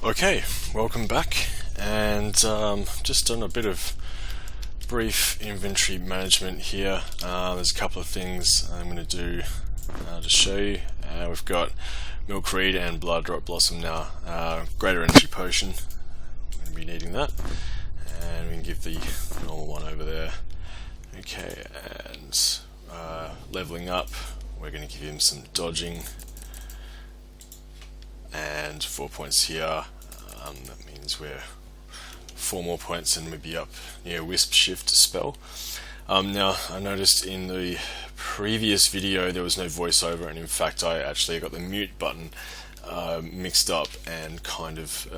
Okay, welcome back, and just done a bit of brief inventory management here. There's a couple of things I'm going to do to show you. We've got Milkweed and Blood Drop Blossom now. Greater Energy Potion, we're going to be needing that, and we can give the normal one over there. Okay, and leveling up, we're going to give him some dodging and 4 points here. That means we're 4 more points and we'd be up near Wisp Shift spell. Now, I noticed in the previous video there was no voiceover, and in fact I actually got the mute button mixed up and kind of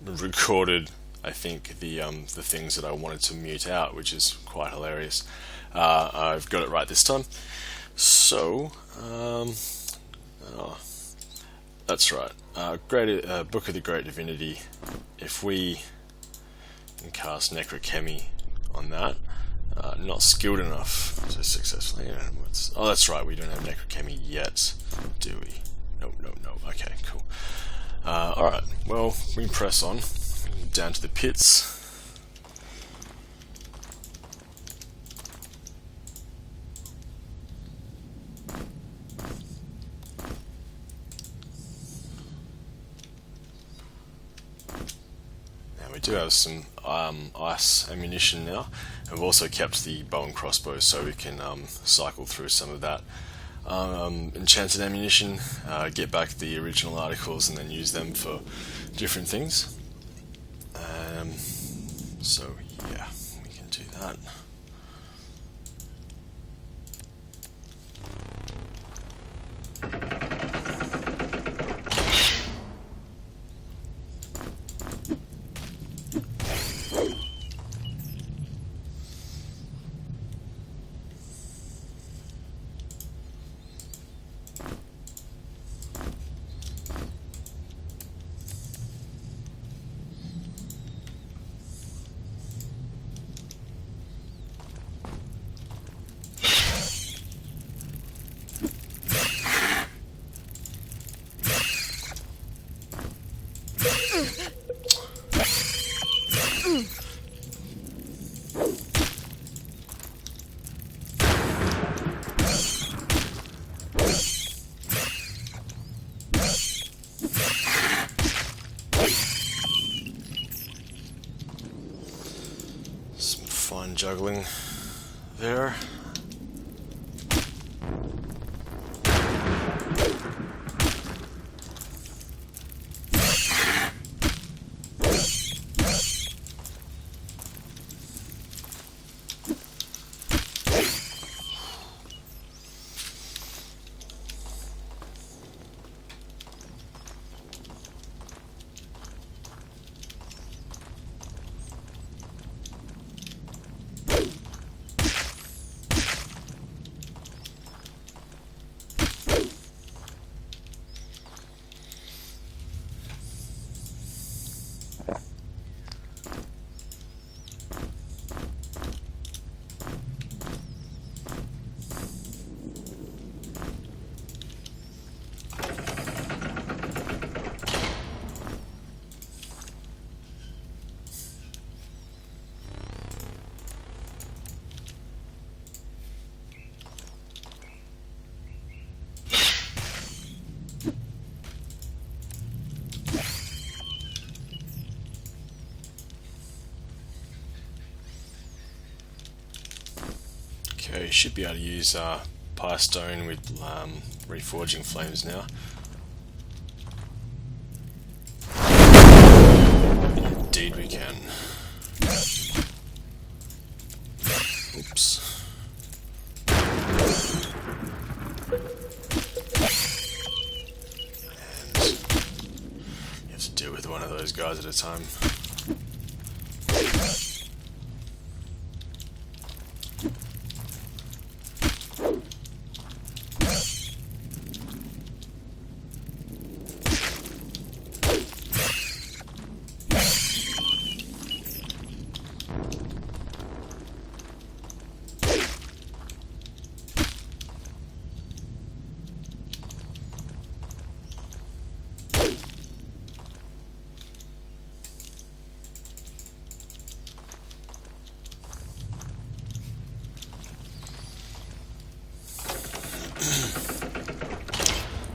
recorded, I think, the things that I wanted to mute out, which is quite hilarious. I've got it right this time. So, that's right. Book of the Great Divinity. If we can cast Necrochemy on that, not skilled enough to successfully. Oh, that's right. We don't have Necrochemy yet, do we? No. Okay, cool. All right. Well, we press on down to the pits. We do have some ice ammunition now. We've also kept the bow and crossbow so we can cycle through some of that enchanted ammunition, get back the original articles and then use them for different things. So yeah, we can do that. Some fine juggling there. Okay, you should be able to use Pyre Stone with Reforging Flames now. Indeed we can. Oops. And you have to deal with one of those guys at a time.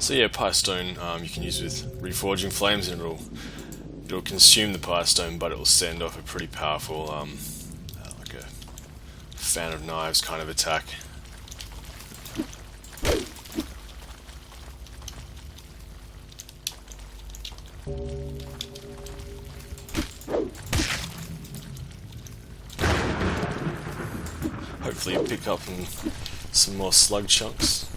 So yeah, Pyrestone you can use with reforging flames, and it'll consume the Pyrestone, but it will send off a pretty powerful like a fan of knives kind of attack. Hopefully you pick up some more slug chunks.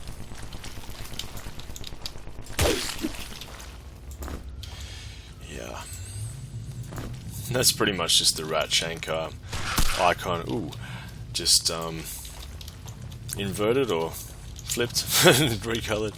Yeah. That's pretty much just the rat shank icon. Ooh, just inverted or flipped, recolored.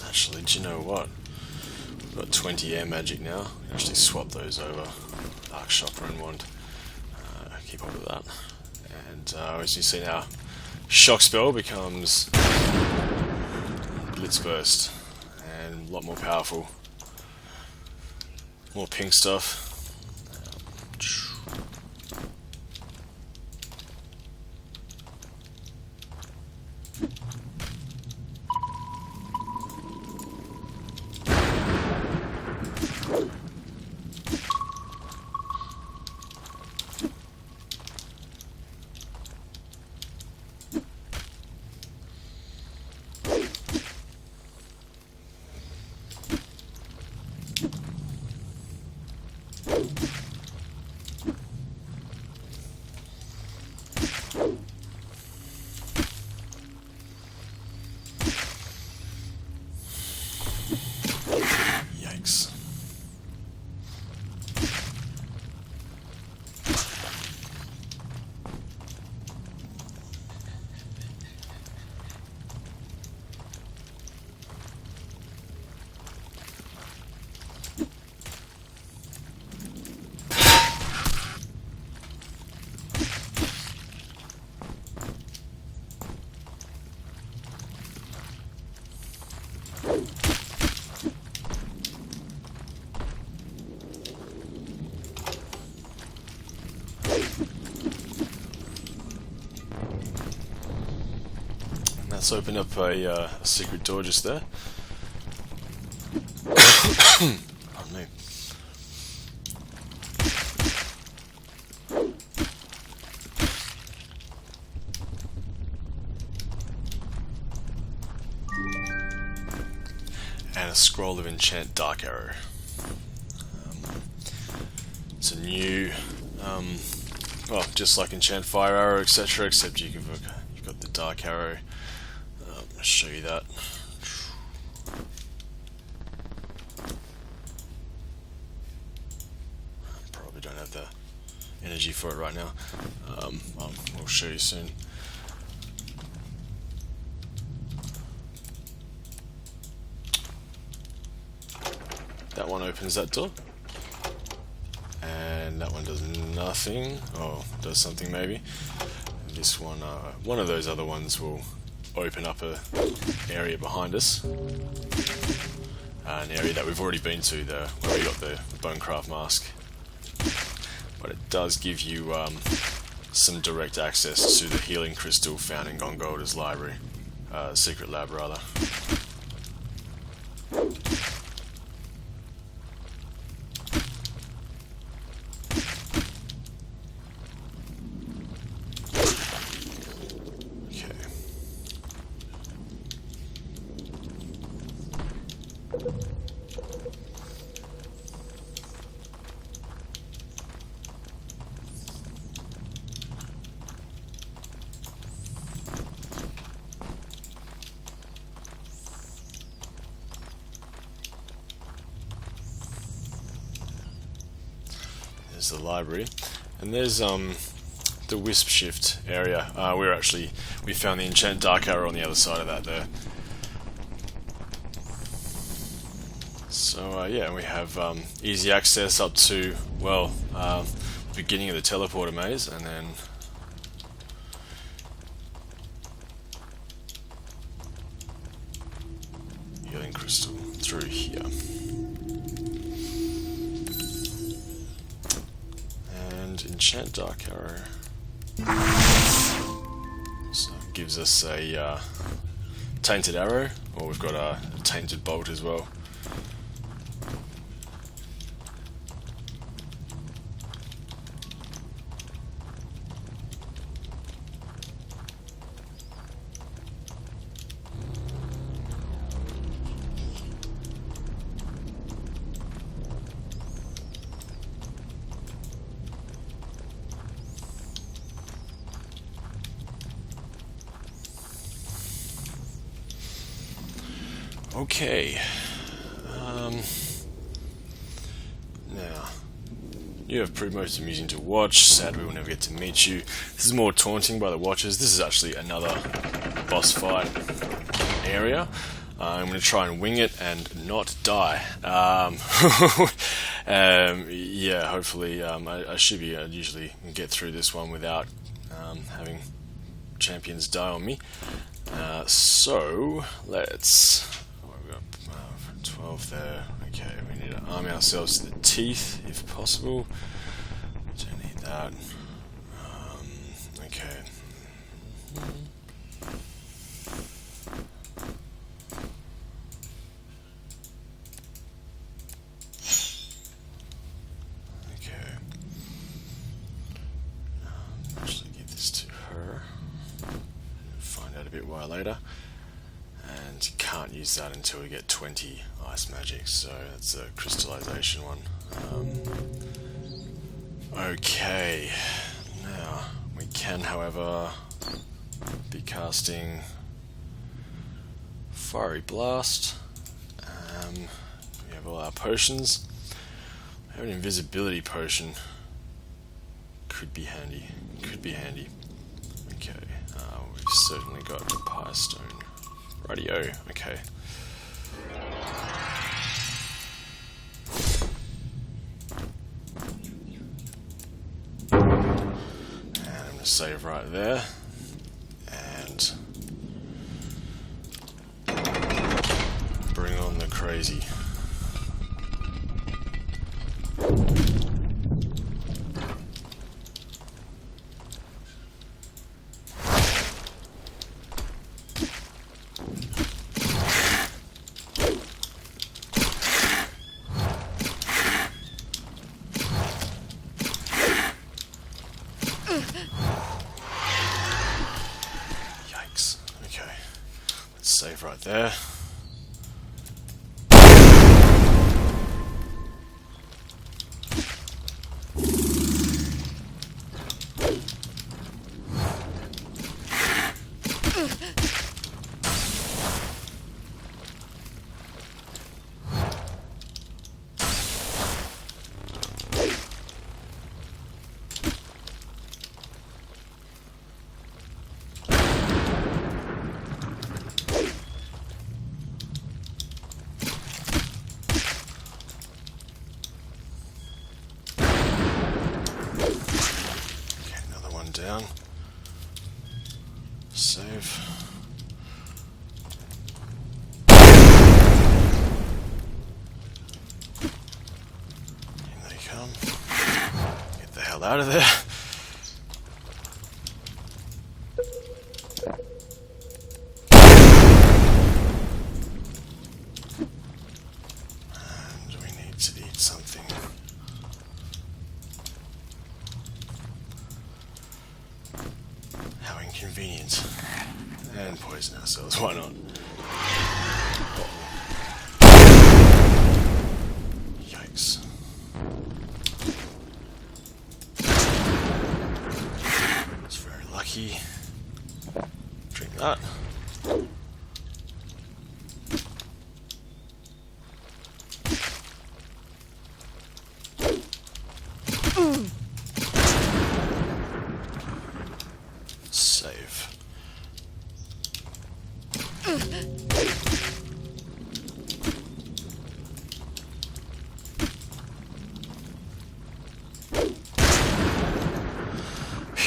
Actually, do you know what? We've got 20 air magic now. Actually swap those over. Arc Shopper and Wand. Keep hold of that. And as you see now, Shock Spell becomes Blitz Burst. And a lot more powerful. More pink stuff. Yikes. Let's open up a secret door just there. Pardon me. And a scroll of enchant Dark Arrow. It's a new, well, just like enchant Fire Arrow, etc., except you've got the Dark Arrow. I'll show you that. Probably don't have the energy for it right now. We'll show you soon. That one opens that door. And that one does nothing. Oh, does something maybe. This one, one of those other ones will open up a area behind us, an area that we've already been to, where we got the Bonecraft mask. But it does give you some direct access to the healing crystal found in Gongolda's library, secret lab rather. There's the library, and there's the Wisp Shift area. We found the enchant Dark Arrow on the other side of that there. So yeah, we have easy access up to, well, beginning of the teleporter maze, and then healing crystal through here. And enchant dark arrow. So it gives us a tainted arrow, or we've got a tainted bolt as well. Okay, now, you have proved most amusing to watch. Sad we will never get to meet you. This is more taunting by the watchers. This is actually another boss fight area. I'm going to try and wing it and not die. Yeah, hopefully I should be able to usually get through this one without having champions die on me. So, let's... 12 there. Okay, we need to arm ourselves to the teeth if possible. Don't need that. Okay. Okay. Actually give this to her. Find out a bit why later. And can't use that until we get 20 ice magic, so that's a crystallization one. Okay, now we can, however, be casting Fiery Blast. We have all our potions. We have an invisibility potion. Could be handy. Could be handy. Okay, we've certainly got the Pyre Stone. Radio, okay. And I'm going to save right there. And bring on the crazy. Yikes. Okay. Let's save right there. Down. Save. In they come. Get the hell out of there. And we need to eat something. How inconvenient. And poison ourselves, why not? Yikes. It's very lucky. Drink that. Save.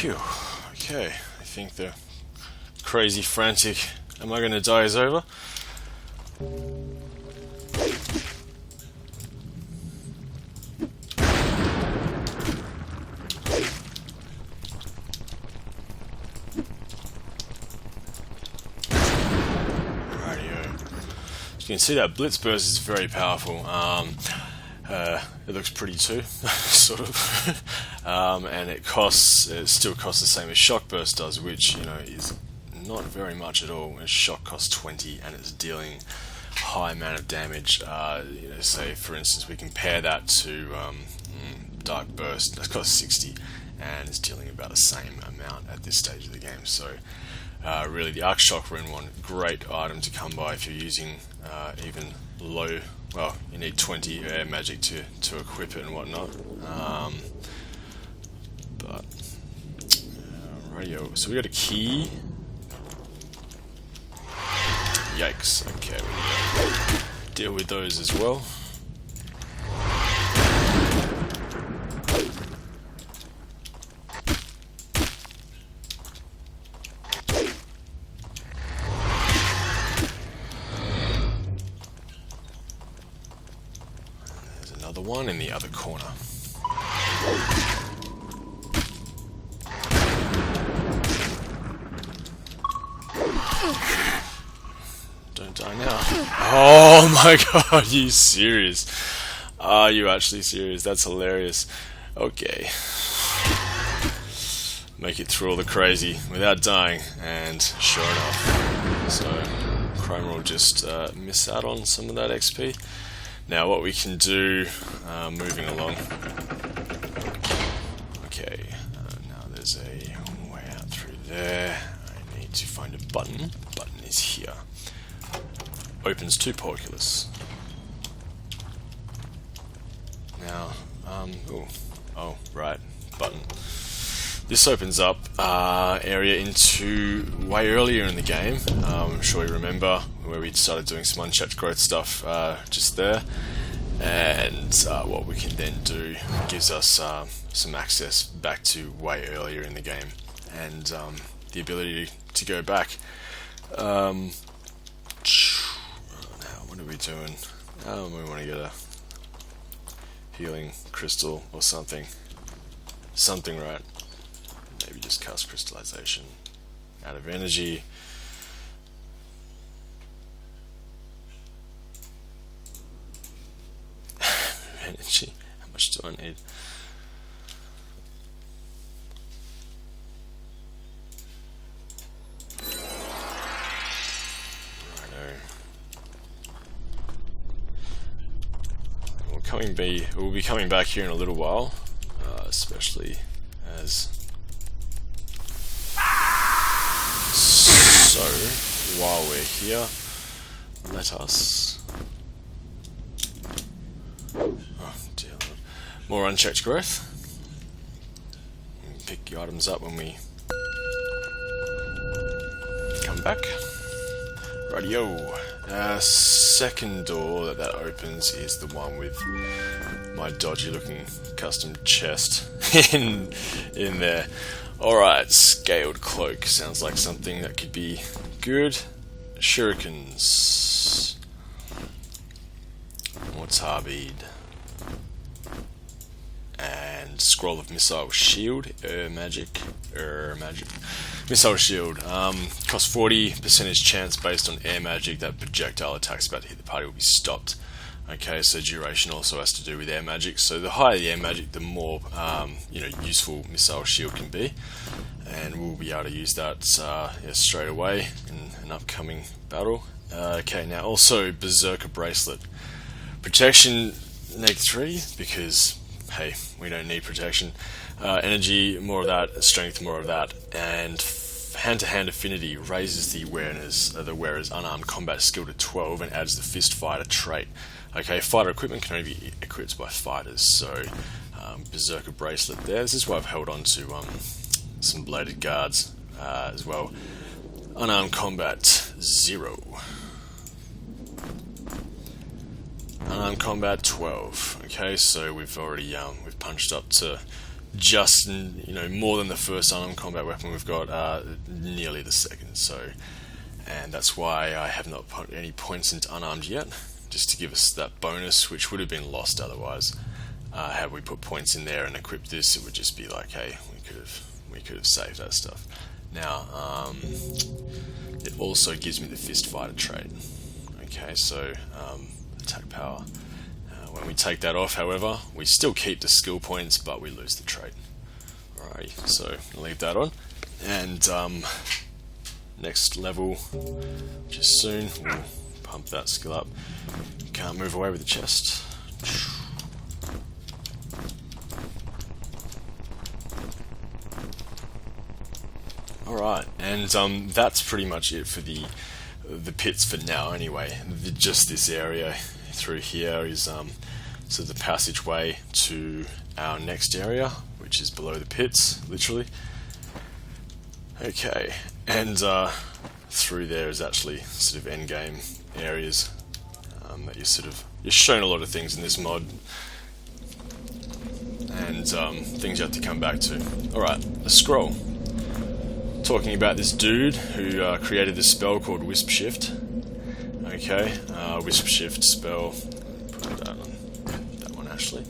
Phew. Okay, I think the crazy frantic "am I going to die" is over. You can see that Blitz Burst is very powerful. It looks pretty too, sort of. And it still costs the same as Shock Burst does, which, is not very much at all. Shock costs 20 and it's dealing a high amount of damage. Say for instance we compare that to Dark Burst, that costs 60 and it's dealing about the same amount at this stage of the game. So really the Arc Shock Rune one, great item to come by if you're using even low, well, you need 20 air magic to equip it and whatnot. Radio. So we got a key. Yikes. Okay, we need to deal with those as well. Another one in the other corner. Don't die now. Oh my god, are you serious? Are you actually serious? That's hilarious. Okay. Make it through all the crazy without dying, and sure enough. So, Chrome will just miss out on some of that XP. Now what we can do, moving along. Okay, now there's a way out through there. I need to find a button. The button is here. Opens to Porculus. Now, oh, right, button. This opens up area into way earlier in the game. I'm sure you remember where we started doing some unchecked growth stuff just there. And what we can then do gives us some access back to way earlier in the game. And the ability to go back. Now, what are we doing? We want to get a healing crystal or something. Something, right? Maybe just cast crystallization out of energy. Energy. How much do I need? Righto. We'll be coming back here in a little while, especially as. So, while we're here, let us... Oh, dear Lord. More unchecked growth. Pick the items up when we come back. Rightio. Second door that opens is the one with my dodgy looking custom chest in there. Alright, Scaled Cloak. Sounds like something that could be good. Shurikens. More Tarbid. And Scroll of Missile Shield. Magic. Missile Shield. Costs 40% chance based on air magic that projectile attacks about to hit the party will be stopped. Okay, so duration also has to do with air magic. So the higher the air magic, the more useful Missile Shield can be, and we'll be able to use that straight away in an upcoming battle. Okay, now also Berserker Bracelet, protection -3 because hey, we don't need protection. Energy, more of that. Strength, more of that, and hand-to-hand affinity raises the wearer's unarmed combat skill to 12 and adds the fist fighter trait. Okay, fighter equipment can only be equipped by fighters, so Berserker Bracelet there. This is why I've held on to some bladed guards as well. Unarmed combat 0. Unarmed combat 12. Okay, so we've already we've punched up to just, more than the first unarmed combat weapon we've got, nearly the second. So, and that's why I have not put any points into unarmed yet, just to give us that bonus, which would have been lost otherwise. Had we put points in there and equipped this, it would just be like, hey, we could have saved that stuff. Now, it also gives me the fist fighter trait. Okay, so attack power. When we take that off, however, we still keep the skill points, but we lose the trait. Alrighty, so leave that on. And next level, which is soon, we'll pump that skill up. Can't move away with the chest. Alright, and that's pretty much it for the pits for now anyway. Just this area through here is so the passageway to our next area, which is below the pits, literally. Okay, and through there is actually sort of endgame areas that you're shown a lot of things in this mod, and things you have to come back to. Alright, a scroll. Talking about this dude who created this spell called Wisp Shift. Okay, Wisp Shift spell. Put that on that one actually.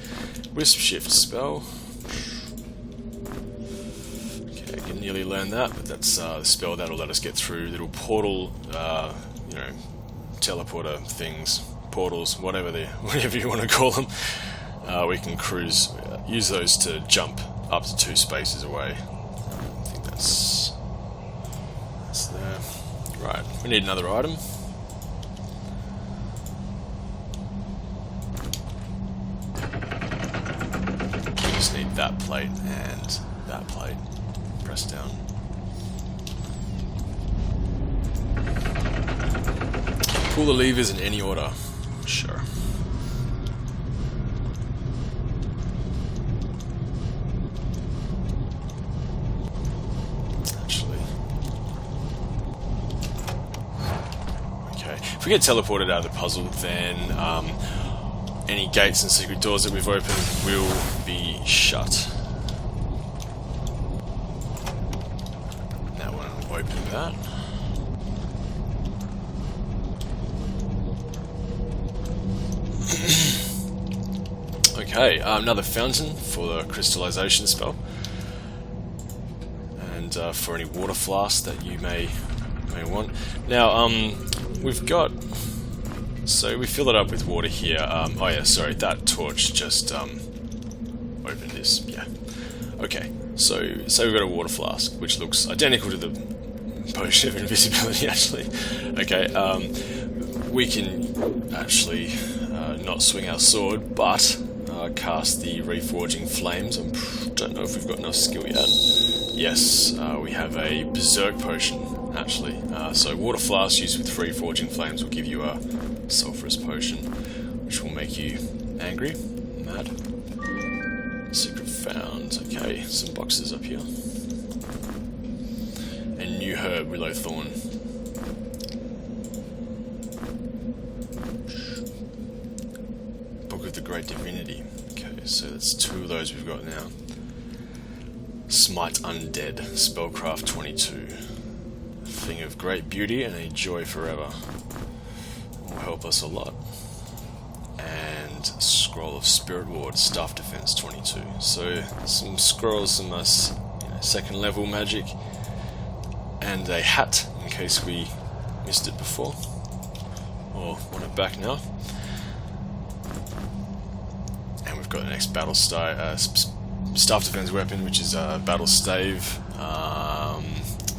Wisp Shift spell. Okay, I can nearly learn that, but that's the spell that'll let us get through little portal, teleporter things, portals, whatever you want to call them. We can cruise, use those to jump up to 2 spaces away. I think that's there. Right, we need another item. We just need that plate and that plate. Press down. Pull the levers in any order. Sure. If we get teleported out of the puzzle, then any gates and secret doors that we've opened will be shut. Now we'll open that. Okay, another fountain for the crystallization spell, and for any water flasks that you may want. Now, we've got, so we fill it up with water here. Oh yeah, sorry, that torch just opened this. Yeah. Okay, so we've got a water flask which looks identical to the potion of invisibility. Actually, okay. We can actually not swing our sword, but cast the reforging flames. I don't know if we've got enough skill yet. Yes, we have a berserk potion. Actually, so water flasks used with reforging flames will give you a sulphurous potion, which will make you angry, mad. Secret found. Okay, some boxes up here. And new herb, willow thorn. Book of the Great Divinity. Okay, so that's 2 of those we've got now. Smite Undead, Spellcraft 22. Thing of great beauty and a joy forever. Will help us a lot. And Scroll of Spirit Ward, Staff Defense 22. So some scrolls, some second level magic, and a hat in case we missed it before or want it back now. And we've got the next battle staff defense weapon, which is a battle stave.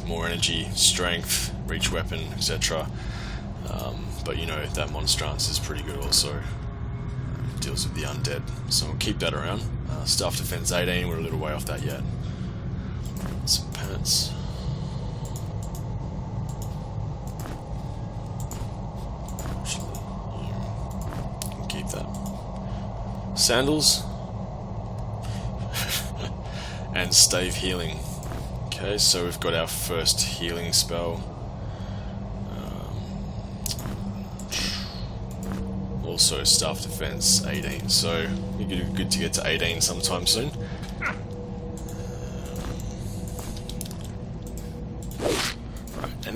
More energy, strength, reach weapon, etc. But that monstrance is pretty good also. Deals with the undead, so we'll keep that around. Staff defense 18, we're a little way off that yet. Some pants. Actually, you can keep that. Sandals. And stave healing. Okay, so we've got our first healing spell. Also staff defense 18, so you're good to get to 18 sometime soon.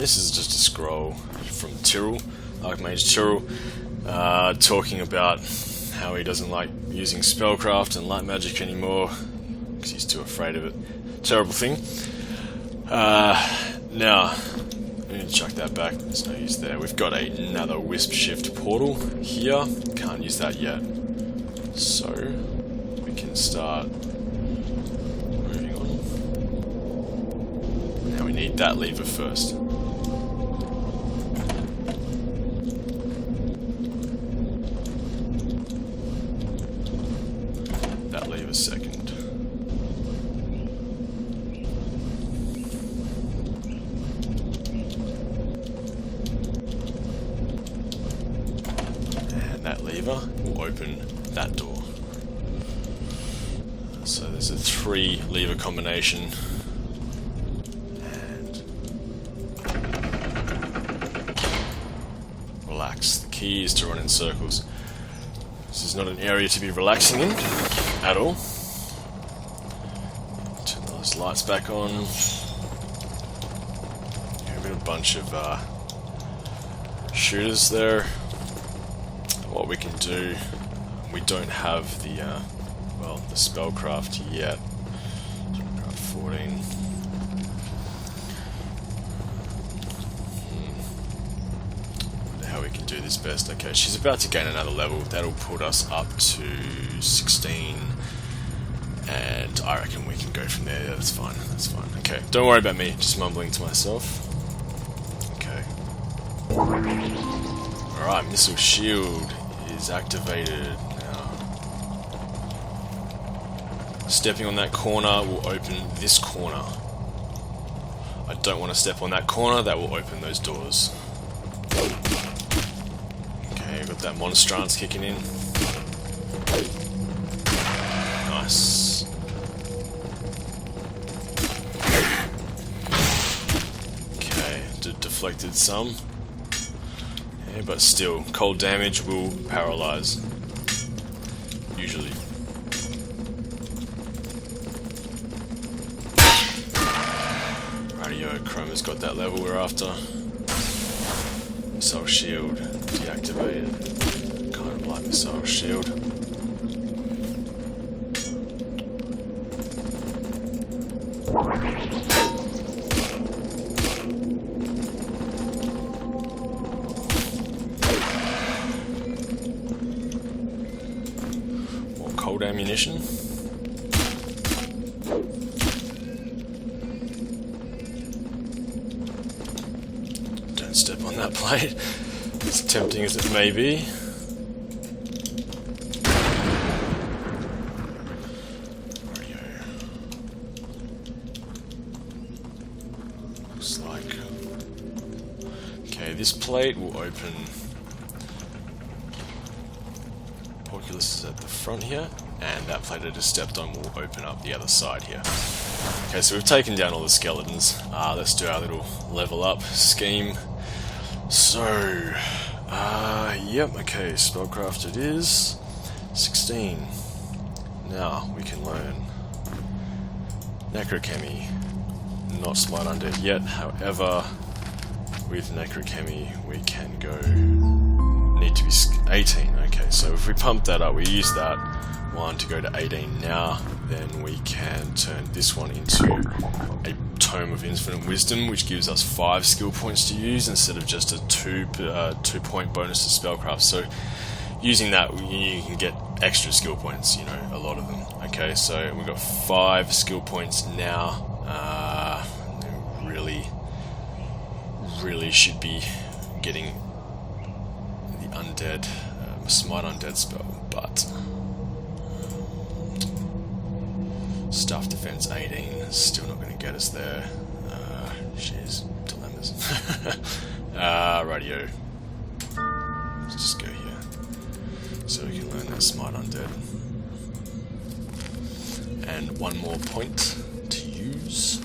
this is just a scroll from Tyrrell, Archmage Tyrrell, talking about how he doesn't like using spellcraft and light magic anymore because he's too afraid of it. Terrible thing. Now, I need to chuck that back. There's no use there. We've got another Wisp Shift portal here. Can't use that yet. So, we can start moving on. Now we need that lever first. That lever second. And that lever will open that door. So there's a 3 lever combination. And relax. The key is to run in circles. This is not an area to be relaxing in at all. Turn those lights back on. We've got a bunch of shooters there. What we can do, we don't have the the spellcraft yet. Spellcraft 14. Wonder how we can do this best. Okay, she's about to gain another level. That'll put us up to 16. And I reckon we can go from there. Yeah, that's fine. That's fine. Okay, don't worry about me. Just mumbling to myself. Okay. Alright, Missile Shield is activated now. Stepping on that corner will open this corner. I don't want to step on that corner. That will open those doors. Okay, got that monstrance kicking in. Nice. Okay, deflected some. Yeah, but still, cold damage will paralyze. Usually. Radio Akroma's got that level we're after. Missile Shield deactivated. Kind of like Missile Shield. More cold ammunition. Don't step on that plate, as tempting as it may be. Looks like... Okay, this plate will open... Porculus is at the front here, and that plate I just stepped on will open up the other side here. Okay, so we've taken down all the skeletons. Let's do our little level up scheme. So, yep, okay, spellcraft it is. 16. Now we can learn Necrochemy. Not Smite Undead yet, however, with Necrochemy we can go... Need to be 18, okay, so if we pump that up, we use that one to go to 18 now, then we can turn this one into a Tome of Infinite Wisdom, which gives us 5 skill points to use instead of just a 2-point bonus to spellcraft. So using that, you can get extra skill points, you know, a lot of them. Okay, so we've got 5 skill points now. Really should be getting the undead, Smite Undead spell, but Staff Defense 18 is still not going to get us there. Jeez, dilemmas. Radio. Let's just go here. So we can learn that Smite Undead. And 1 more point to use.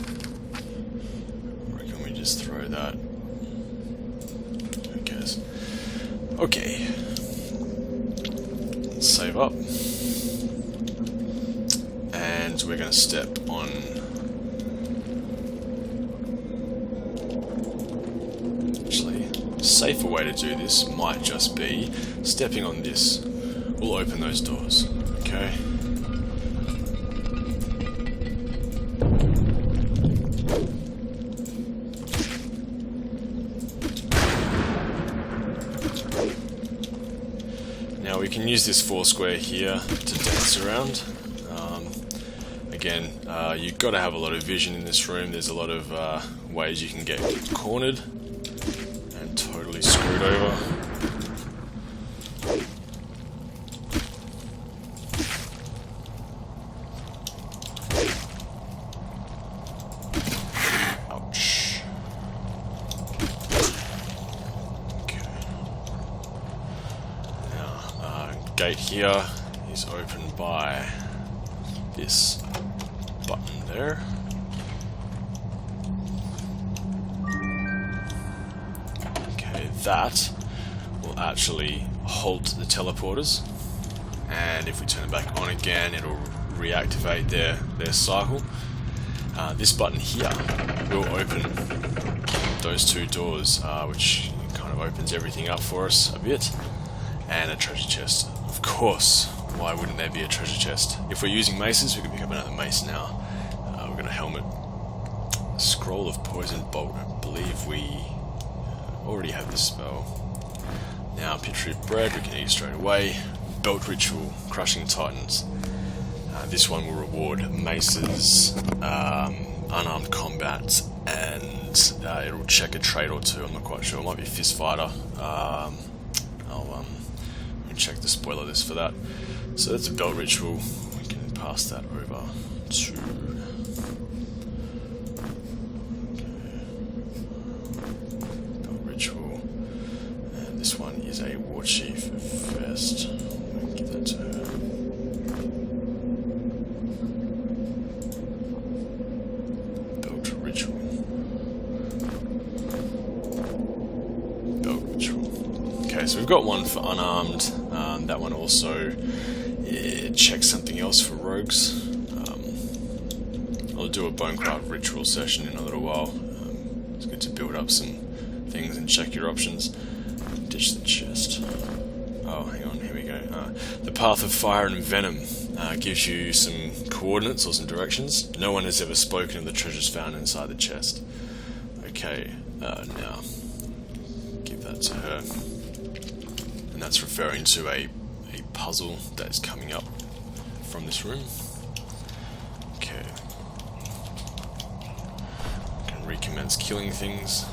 Or can we just throw that? Who cares? Okay. Let's save up. And we're going to step on safer way to do this might just be stepping on this. We'll open those doors, okay? Now we can use this 4 square here to dance around. Again, you've got to have a lot of vision in this room. There's a lot of ways you can get cornered and totally screwed over. Ouch. Okay. Now, gate here is opened by this button there. Okay, that will actually halt the teleporters, and if we turn it back on again, it'll reactivate their cycle. This button here will open those 2 doors, which kind of opens everything up for us a bit, and a treasure chest, of course. Why wouldn't there be a treasure chest? If we're using maces, we can pick up another mace now. We're going to helmet. A scroll of poison bolt. I believe we already have this spell. Now, pitcher of bread, we can eat straight away. Belt ritual, crushing titans. This one will reward maces, unarmed combat, and it'll check a trait or 2. I'm not quite sure. It might be fist fighter. I'll check the spoiler list for that. So that's a belt ritual. We can pass that over to... Belt ritual. And this one is a war chief vest. We'll give that to her. Belt ritual. Belt ritual. Okay, so we've got one for unarmed. That one also checks something else for rogues. I'll do a Bonecraft ritual session in a little while. It's good to build up some things and check your options. Ditch the chest. Oh, hang on, here we go. The Path of Fire and Venom gives you some coordinates or some directions. No one has ever spoken of the treasures found inside the chest. Okay, now give that to her. And that's referring to a puzzle that is coming up from this room. Okay. Can recommence killing things.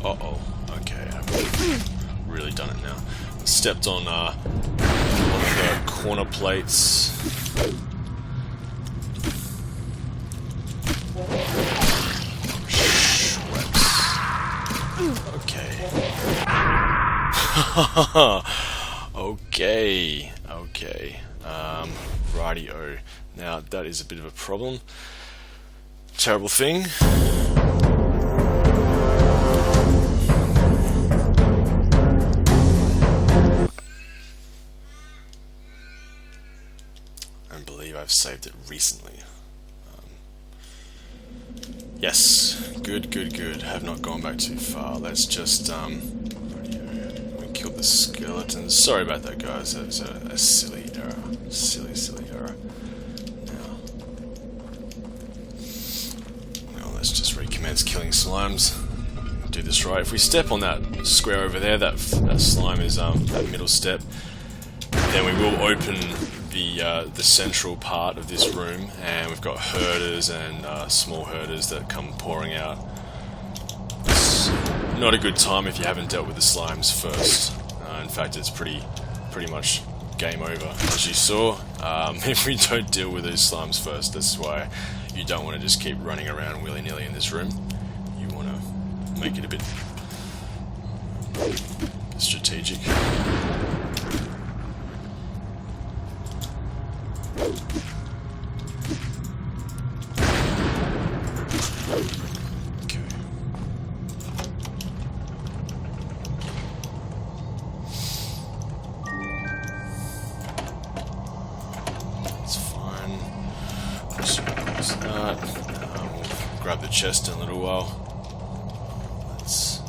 Uh-oh. Okay, I've really done it now. Stepped on one of the corner plates. Okay. Okay. Rightio. Now, that is a bit of a problem. Terrible thing. I've saved it recently. Yes, good. Have not gone back too far. Let's just we killed the skeletons. Sorry about that, guys. That was a silly error. Silly error. Now let's just recommence killing slimes. Do this right. If we step on that square over there, that slime is that middle step. Then we will open the central part of this room, and we've got herders and small herders that come pouring out. It's not a good time if you haven't dealt with the slimes first. In fact, it's pretty much game over, as you saw. If we don't deal with these slimes first, that's why you don't want to just keep running around willy-nilly in this room. You want to make it a bit strategic. Okay. grab the chest in a little while. Let's...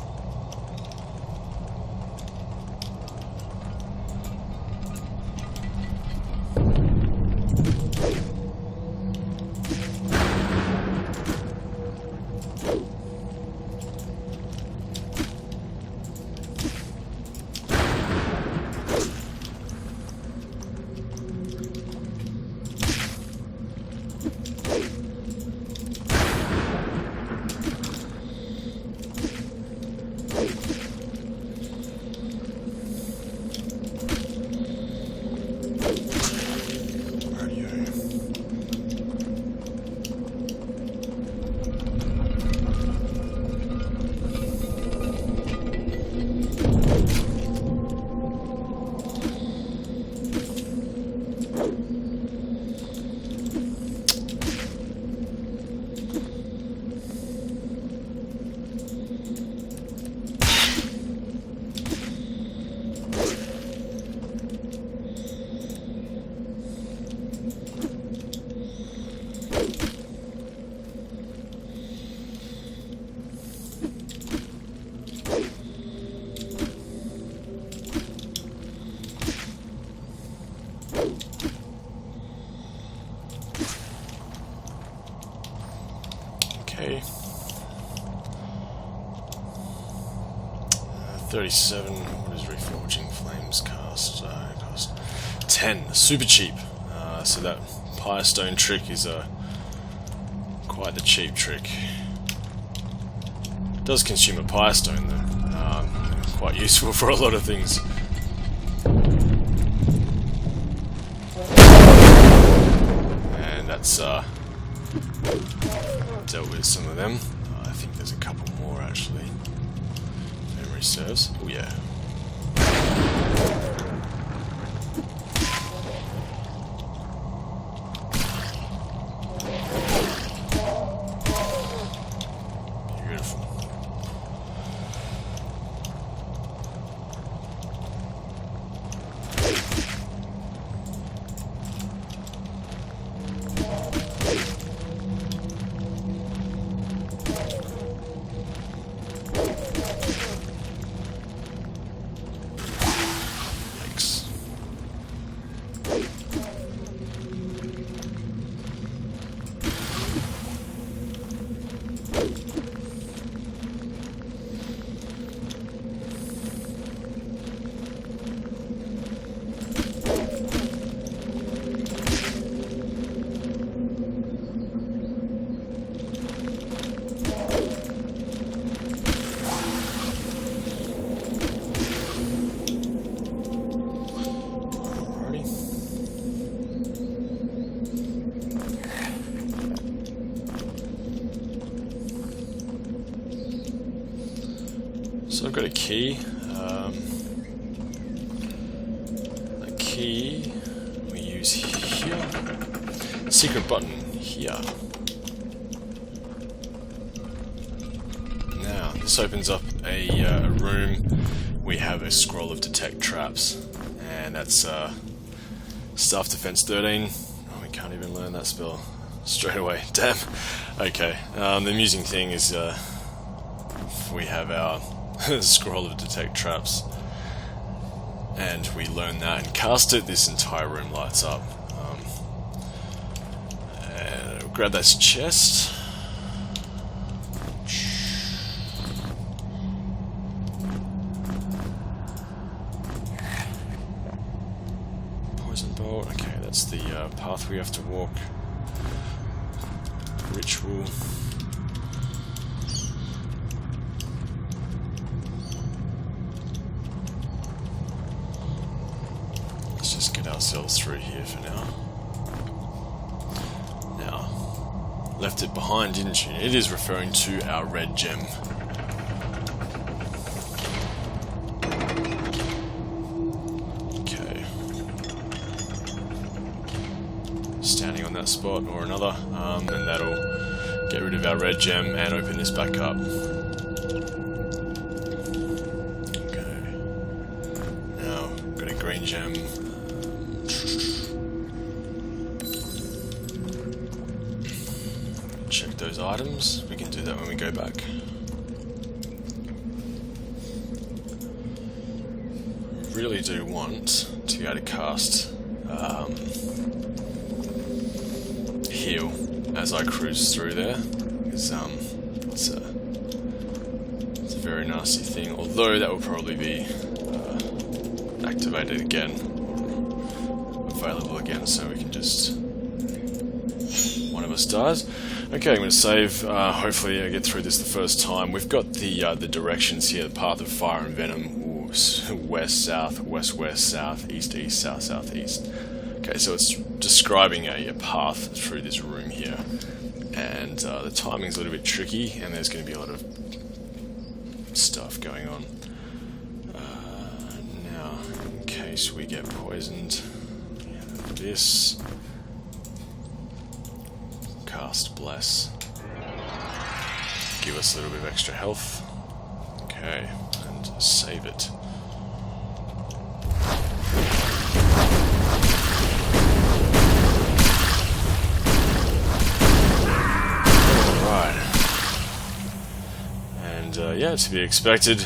Okay. 37. What is Reforging Flames cost? Cost 10. Super cheap. So that Pyre Stone trick is quite the cheap trick. It does consume a Pyre Stone though. Quite useful for a lot of things. And that's dealt with some of them. I think there's a couple more actually. Memory serves. Oh yeah. Beautiful. So I've got a key. A key we use here. Secret button here. Now this opens up a room. We have a scroll of detect traps, and that's staff defense 13. Oh, we can't even learn that spell straight away. Damn. Okay. The amusing thing is we have our scroll of detect traps, and we learn that and cast it, this entire room lights up. And I'll grab this chest. Poison bolt. Okay, that's the path we have to walk. Ritual. Ourselves through here for now. Now, left it behind, didn't you? It is referring to our red gem. Okay. Standing on that spot or another, and that'll get rid of our red gem and open this back up. Okay. Now, got a green gem. Check with those items. We can do that when we go back. Really do want to be able to cast heal as I cruise through there, because it's a very nasty thing, although that will probably be activated again, available again, so we can just, one of us dies. Okay, I'm going to save. Hopefully I get through this the first time. We've got the directions here: the path of fire and venom, west, south, west, west, south, east, east, south, south, east. Okay, so it's describing a path through this room here, and the timing's a little bit tricky, and there's going to be a lot of stuff going on. Now, in case we get poisoned, this. Cast Bless. Give us a little bit of extra health. Okay, and save it. Alright. And yeah, to be expected.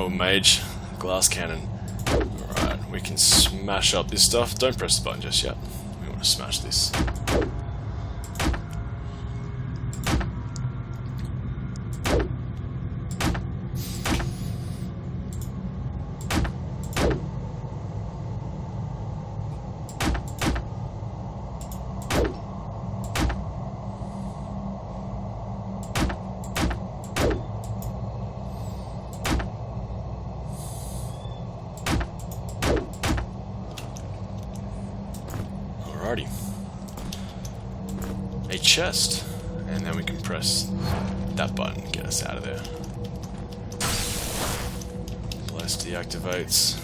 Mage, glass cannon. Alright, we can smash up this stuff. Don't press the button just yet. We want to smash this. Alrighty. A chest, and then we can press that button and get us out of there. Bless deactivates.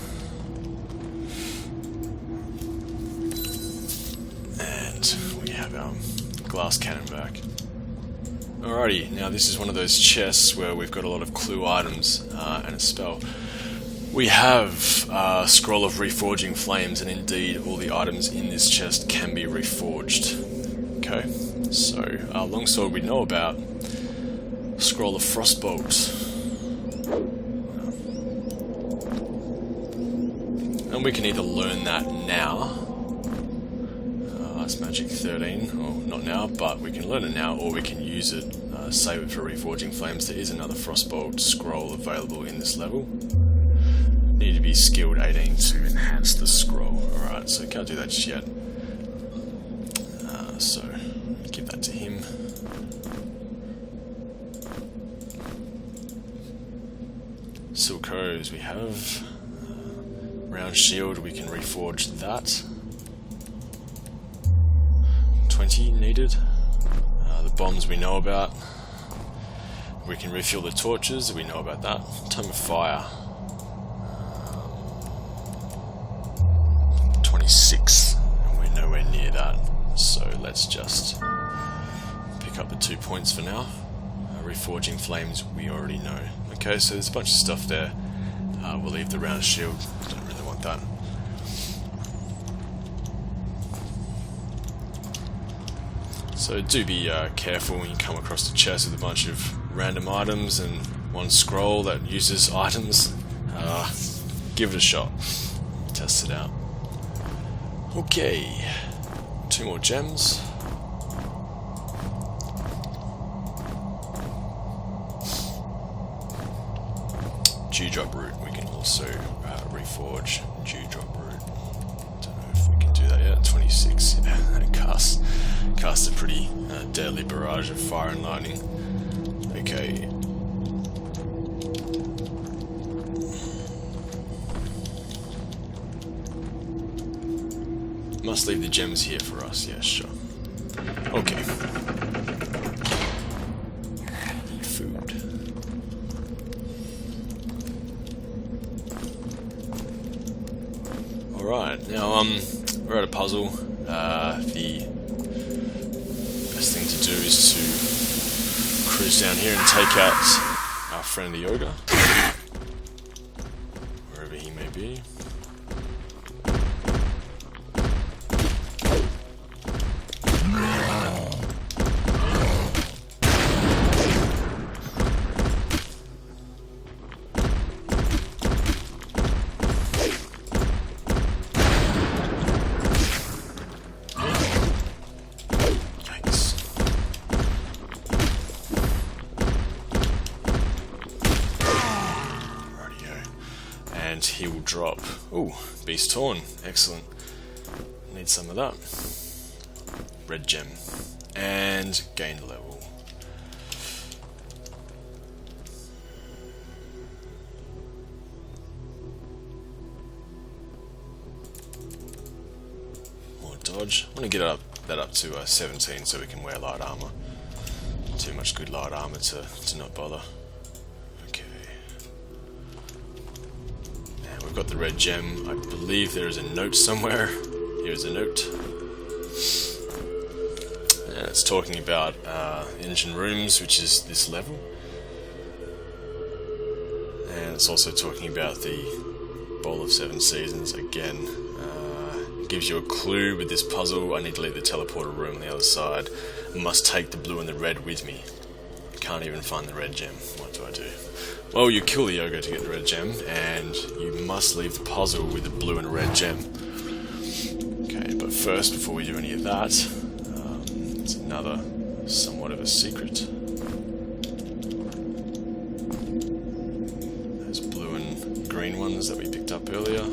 And we have our glass cannon back. Alrighty, now this is one of those chests where we've got a lot of clue items and a spell. We have a Scroll of Reforging Flames, and indeed all the items in this chest can be reforged. Okay, so our longsword we know about. Scroll of Frostbolt. And we can either learn that now. That's Magic 13, or not now, but we can learn it now, or we can use it, save it for Reforging Flames. There is another Frostbolt scroll available in this level. Need to be skilled 18 to enhance the scroll. Alright, so can't do that just yet. So, give that to him. Silk Hose we have. Round Shield, we can reforge that. 20 needed. The bombs we know about. We can refuel the torches, we know about that. Tome of Fire. 26, and we're nowhere near that, so let's just pick up the 2 points for now. Reforging Flames we already know. Okay, so there's a bunch of stuff there. We'll leave the round shield, don't really want that. So do be careful when you come across the chest with a bunch of random items and one scroll that uses items. Give it a shot, test it out. Okay, 2 more gems. Dewdrop Root, we can also reforge Dewdrop Root. Don't know if we can do that yet. 26, yeah, that casts a pretty deadly barrage of fire and lightning. Okay. Must leave the gems here for us, yeah, sure. Okay. Food. Alright, now we're at a puzzle. The best thing to do is to cruise down here and take out our friend the ogre. Wherever he may be. drop. Ooh, Beast Horn. Excellent. Need some of that. Red gem. And gain level. More dodge. I want to get that up to 17 so we can wear light armor. Too much good light armor to not bother. Okay. Now we've got the red gem. I believe there is a note somewhere. Here's a note. And it's talking about engine rooms, which is this level. And it's also talking about the Bowl of Seven Seasons again. Gives you a clue with this puzzle. I need to leave the teleporter room on the other side. I must take the blue and the red with me. Can't even find the red gem. What do I do? Well, you kill the Yogo to get the red gem, and you must leave the puzzle with the blue and red gem. Okay, but first, before we do any of that, it's another somewhat of a secret. Those blue and green ones that we picked up earlier.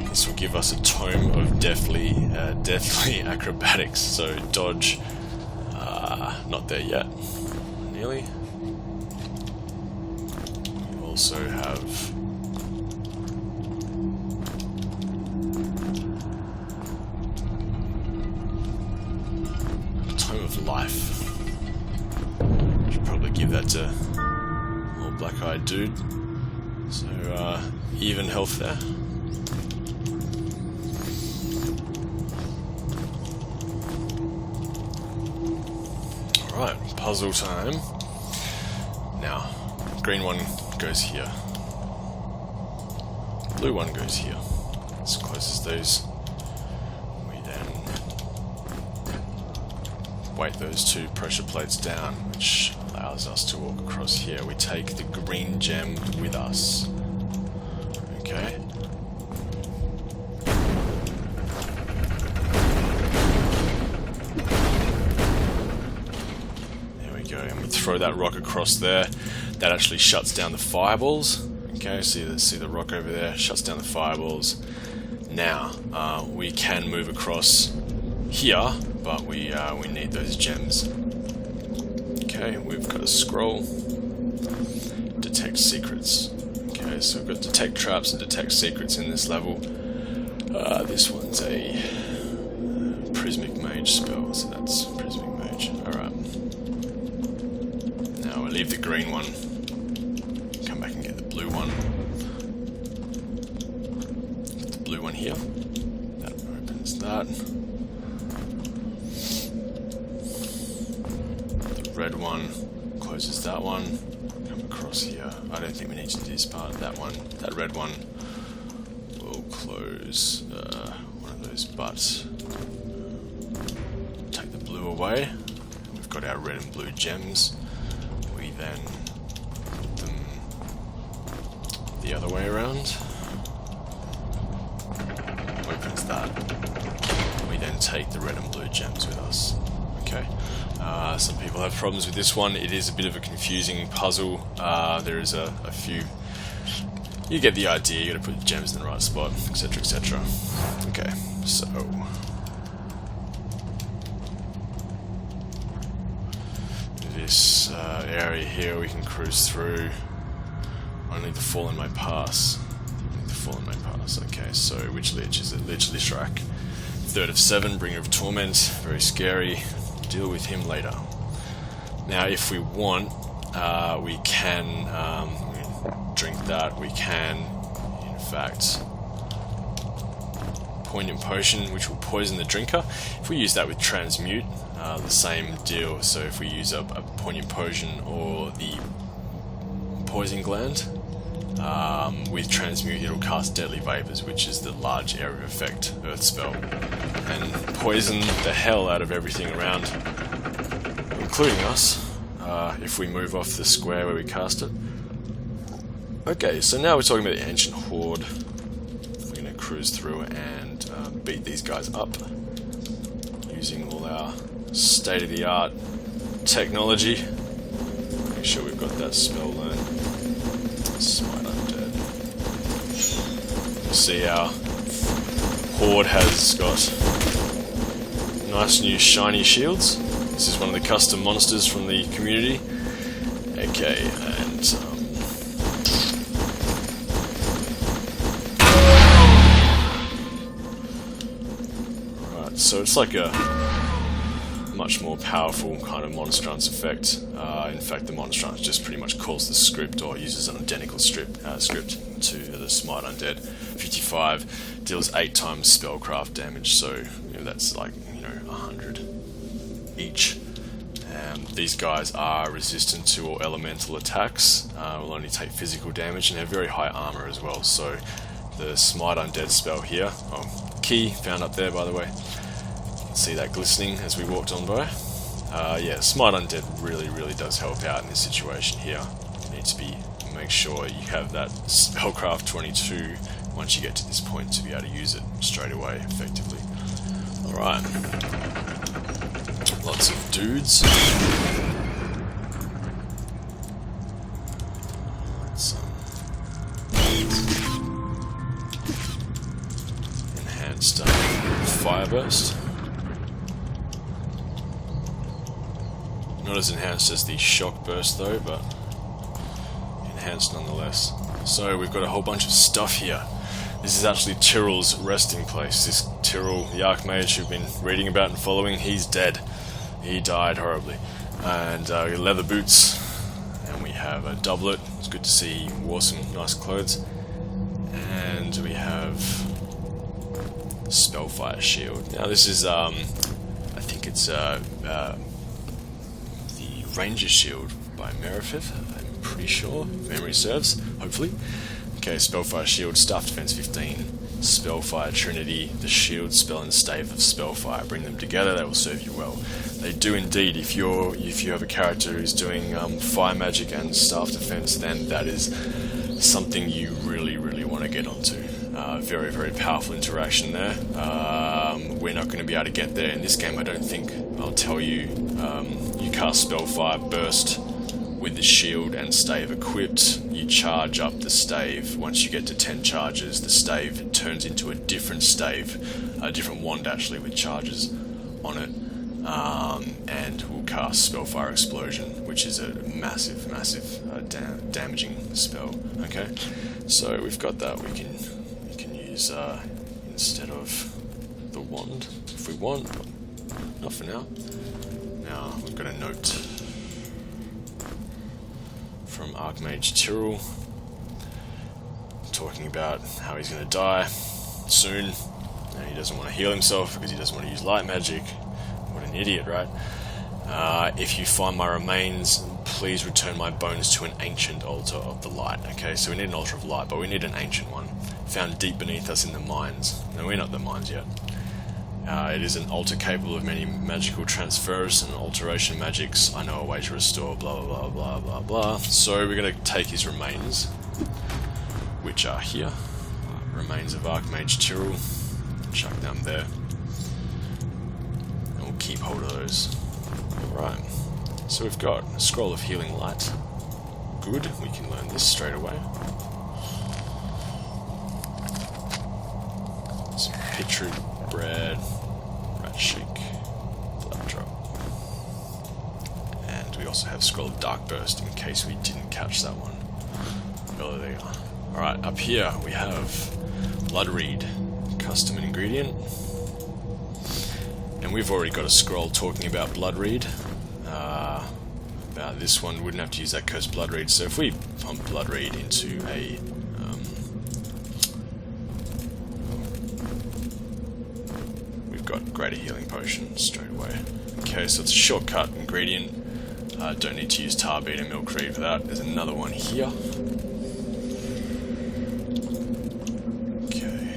This will give us a tome of deathly acrobatics. So dodge, not there yet. Nearly. We also have tome of life. Should probably give that to little black-eyed dude. So even health there. Alright, puzzle time. Now, green one goes here. Blue one goes here. As close as those. We then weight those two pressure plates down, which allows us to walk across here. We take the green gem with us. Okay. Throw that rock across there. That actually shuts down the fireballs. Okay, see the rock over there, shuts down the fireballs. Now we can move across here, but we need those gems. Okay, we've got a scroll. Detect secrets. Okay, so we've got detect traps and detect secrets in this level. This one's a prismic mage spell, so that's prismic mage. Alright. Now we leave the green one. Come back and get the blue one. Get the blue one here. That opens that. The red one closes that one. Come across here. I don't think we need to do this part. That one, that red one will close one of those butts. Take the blue away. We've got our red and blue gems. We then put them the other way around. Opens that. We then take the red and blue gems with us. Okay. Some people have problems with this one. It is a bit of a confusing puzzle. There is a few. You get the idea. You got to put the gems in the right spot, etc., etc. Okay, so this area here we can cruise through. I need to fall in my pass. Okay, so which lich is it? Lich Lishrak. Third of 7, Bringer of Torment. Very scary. Deal with him later. Now, if we want, we can drink that. We can, in fact, poignant potion, which will poison the drinker. If we use that with transmute, the same deal. So if we use a poignant potion or the poison gland, with transmute, it'll cast deadly vapors, which is the large area of effect earth spell, and poison the hell out of everything around, including us, if we move off the square where we cast it. Okay, so now we're talking about the Ancient Horde. We're going to cruise through and beat these guys up using all our state-of-the-art technology. Make sure we've got that spell learned. Smite Undead. You see our Horde has got nice new shiny shields. This is one of the custom monsters from the community. Okay, and right, so it's like a much more powerful kind of monstrance effect. In fact, the monstrance just pretty much calls the script or uses an identical script to the Smite Undead. 55 deals 8 times spellcraft damage, so that's like 100 each. These guys are resistant to all elemental attacks, will only take physical damage, and have very high armor as well. So the Smite Undead spell here, key found up there by the way. See that glistening as we walked on by. Yeah, Smite Undead really does help out in this situation here. You need to make sure you have that spellcraft 22 once you get to this point to be able to use it straight away effectively. Alright. Lots of dudes. Let's enhanced fire burst. Not as enhanced as the shock burst though, but enhanced nonetheless. So we've got a whole bunch of stuff here. This is actually Tyril's resting place. This Tyril, the Archmage who've been reading about and following, he's dead. He died horribly. And we have leather boots, and we have a doublet. It's good to see he wore some nice clothes. And we have Spellfire Shield. Now this is, I think it's the Ranger Shield by Merifith, I'm pretty sure, if memory serves, hopefully. Okay, Spellfire Shield, Staff Defense 15, Spellfire Trinity, the Shield, Spell and Stave of Spellfire. Bring them together, they will serve you well. They do indeed. If you have a character who's doing fire magic and staff defense, then that is something you really want to get onto. Very powerful interaction there. We're not going to be able to get there in this game, I don't think. I'll tell you, you cast Spellfire Burst with the shield and stave equipped. You charge up the stave. Once you get to 10 charges, the stave turns into a different stave, a different wand actually with charges on it, and we'll cast Spellfire Explosion, which is a massive damaging spell. Okay, so we've got that. We can use instead of the wand if we want, but not for now. Now we've got a note from Archmage Tyril talking about how he's going to die soon, and he doesn't want to heal himself because he doesn't want to use light magic. What an idiot, right? If you find my remains, please return my bones to an ancient altar of the light. Okay, so we need an altar of light, but we need an ancient one, found deep beneath us in the mines. No, we're not the mines yet. It is an altar capable of many magical transfers and alteration magics. I know a way to restore blah. So we're going to take his remains, which are here. Remains of Archmage Tyril. Chuck them there. And we'll keep hold of those. Alright. So we've got a Scroll of Healing Light. Good, we can learn this straight away. Some Pitru Bread, Rat Shake, Blood Drop. And we also have Scroll of Dark Burst in case we didn't catch that one. Oh, there you are. Alright, up here we have Blood Reed, custom ingredient. And we've already got a scroll talking about Blood Reed. About this one, we wouldn't have to use that cursed Blood Reed. So if we pump Blood Reed into a greater healing potion straight away. Okay, so it's a shortcut ingredient. Don't need to use tar beet milk reed for that. There's another one here. Okay.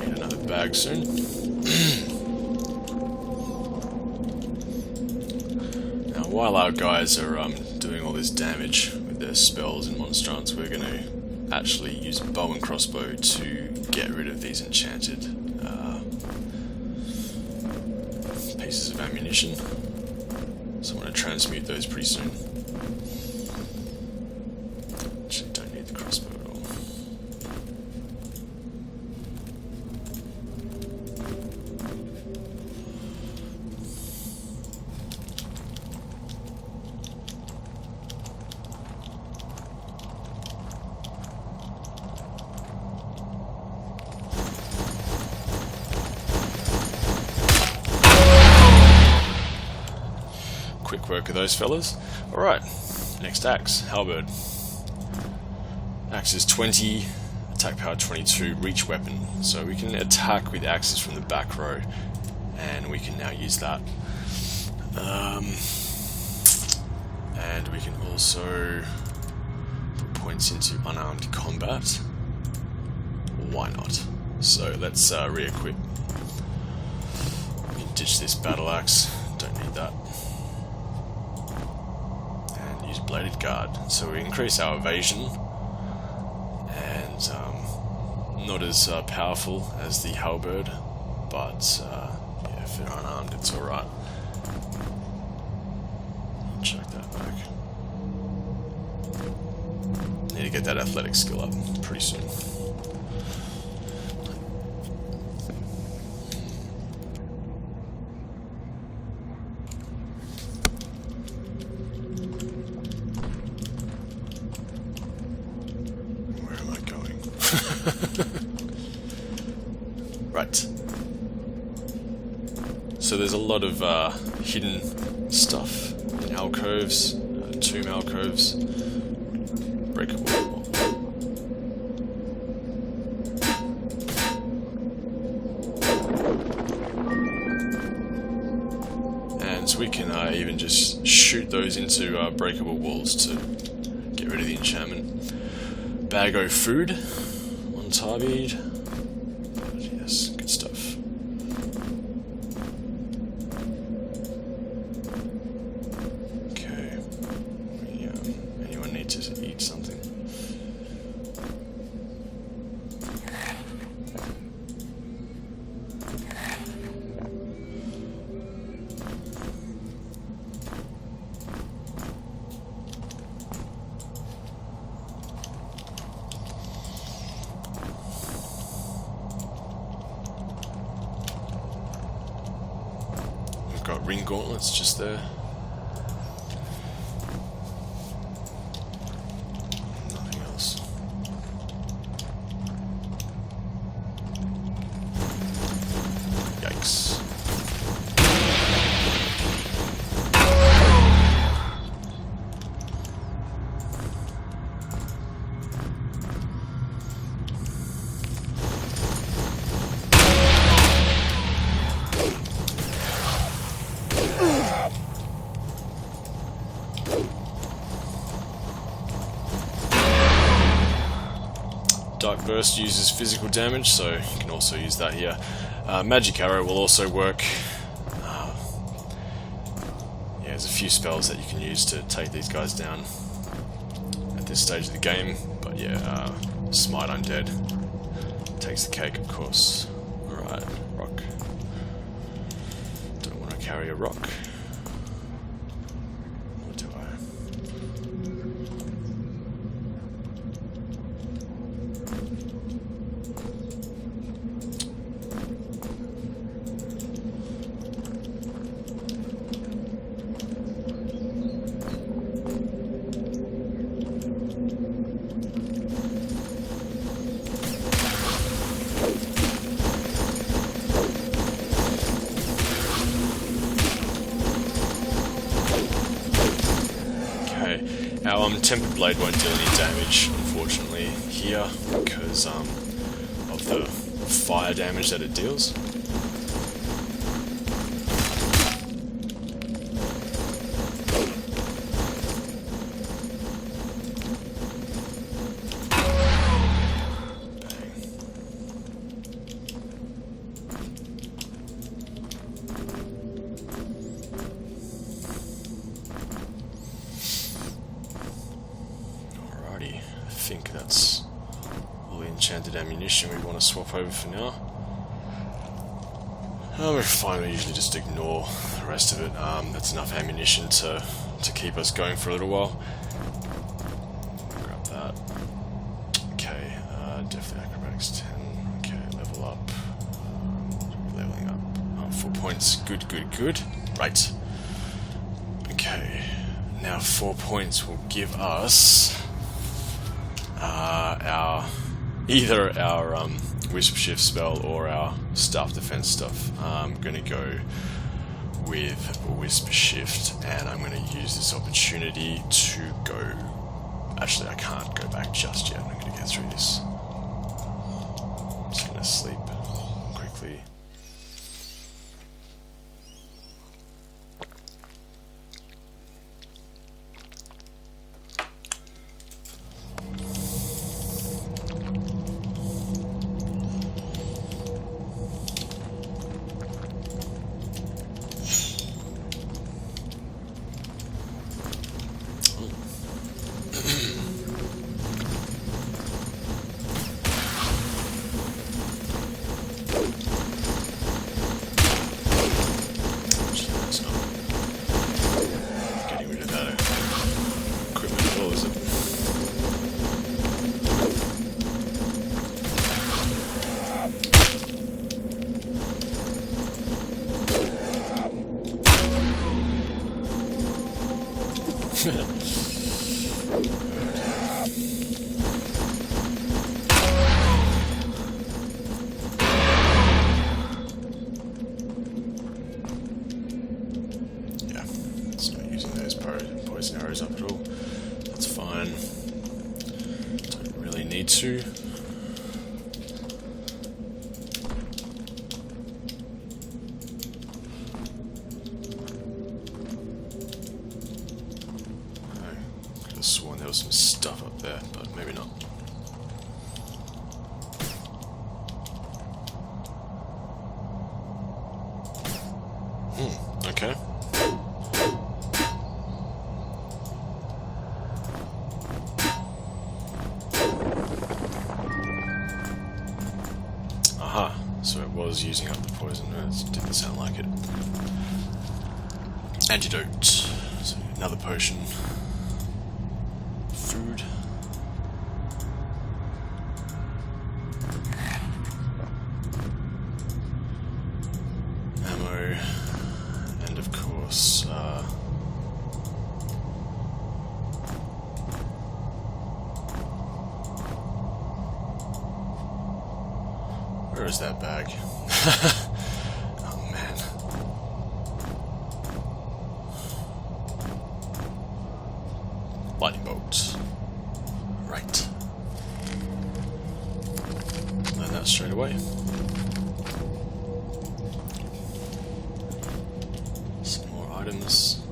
Need another bag soon. Now while our guys are doing all this damage with their spells and monstrons, we're going to actually use bow and crossbow to get rid of these enchanted pieces of ammunition. So I'm going to transmute those pretty soon. Actually, don't need the crossbow at all. Quick work of those fellas. Alright, next axe, halberd. Axe is 20, attack power 22, reach weapon. So we can attack with axes from the back row, and we can now use that. And we can also put points into unarmed combat. Why not? So let's re-equip. We can ditch this battle axe, don't need that. Bladed guard, so we increase our evasion, and not as powerful as the halberd, but yeah, if they're unarmed, it's alright. Check that back. Need to get that athletic skill up pretty soon. Right. So there's a lot of hidden stuff in alcoves, tomb alcoves, breakable wall. And so we can even just shoot those into breakable walls to get rid of the enchantment. Bag of food, one tarbied. Yes, good stuff. Okay. Anyone need to eat something? Got ring gauntlets just there. Nothing else. Yikes. Dark Burst uses physical damage, so you can also use that here. Magic Arrow will also work. Yeah, there's a few spells that you can use to take these guys down at this stage of the game, but yeah, Smite Undead takes the cake, of course. Alright, rock. Don't want to carry a rock. Or do I? Our Tempered Blade won't deal any damage, unfortunately, here, because of the fire damage that it deals. limited ammunition we want to swap over for now. We're fine, we usually just ignore the rest of it. That's enough ammunition to keep us going for a little while. Grab that. Okay, definitely acrobatics 10. Okay, level up. Leveling up. Oh, 4 points. Good, good, good. Right. Okay. Now 4 points will give us either our Wisp Shift spell or our staff defense stuff. I'm going to go with Wisp Shift, and I'm going to use this opportunity to go... Actually, I can't go back just yet. I'm going to get through this. I'm just going to sleep quickly. Poison arrows up at all. That's fine. Don't really need to. I could have sworn there was some stuff up there, but maybe not. Okay. So it was using up the poison. It didn't sound like it. Antidote. So another potion. Food. Ammo. And of course, where is that bag? Oh man. Lightning bolt. Right. Learn that straight away. Some more items.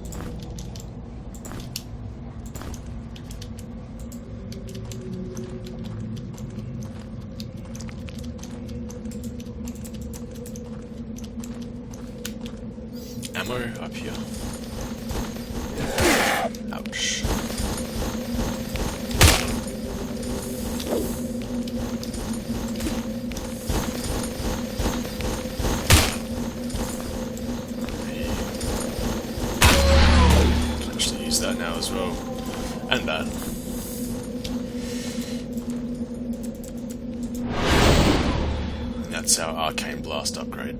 Ammo up here. Ouch. Can actually use that now as well. And that. And that's our Arcane Blast upgrade.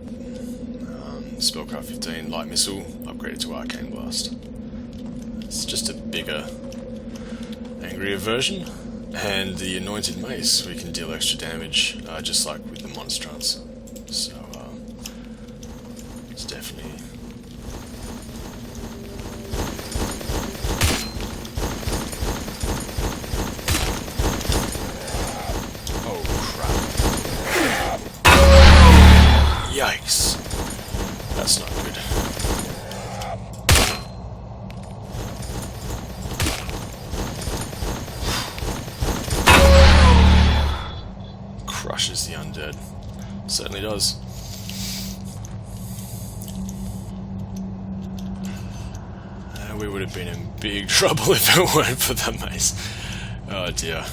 Spellcraft 15 light missile upgraded to Arcane Blast. It's just a bigger, angrier version, and the Anointed Mace we can deal extra damage, just like with the Monstrance. So it's definitely yikes. That's not good. Crushes the undead. Certainly does. We would have been in big trouble if it weren't for the mace. Oh dear.